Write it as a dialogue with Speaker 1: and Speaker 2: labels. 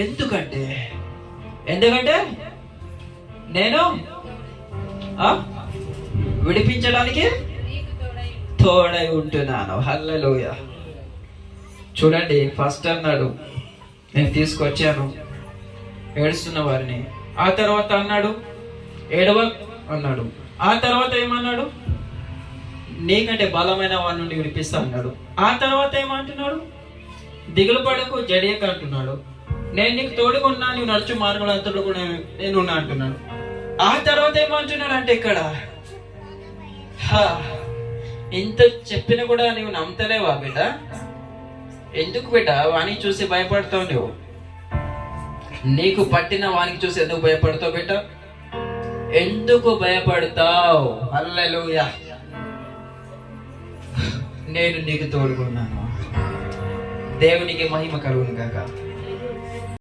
Speaker 1: ఎందుకంటే నేను విడిపించడానికి తోడై ఉంటున్నాను. హల్లెలూయా. చూడండి, ఫస్ట్ అన్నాడు నేను తీసుకొచ్చాను ఏడుస్తున్న వారిని. ఆ తర్వాత అన్నాడు ఏడవ అన్నాడు. ఆ తర్వాత ఏమన్నాడు? నీకంటే బలమైన వారి నుండి విడిపిస్తా అన్నాడు. ఆ తర్వాత ఏమంటున్నాడు? దిగులు పడకు, జడియక అంటున్నాడు. నేను నీకు తోడుకున్నా, నువ్వు నడుచు మార్గంలో అంతలో కూడా నేను ఉన్నా అంటున్నాడు. ఆ తర్వాత ఏమంటున్నాడు అంటే ఇక్కడ ఇంత చెప్పినా కూడా నువ్వు నమ్మతలేవా బిడ్డ? ఎందుకు బిడ్డ వానికి చూసి భయపడతావు? నువ్వు నీకు పట్టిన వానికి చూసి ఎందుకు భయపడతావు బిడ్డ? ఎందుకు భయపడతావు? హల్లెలూయా. నేను నీకు తోడుకున్నాను. దేవునికి మహిమ కలుగును గాక.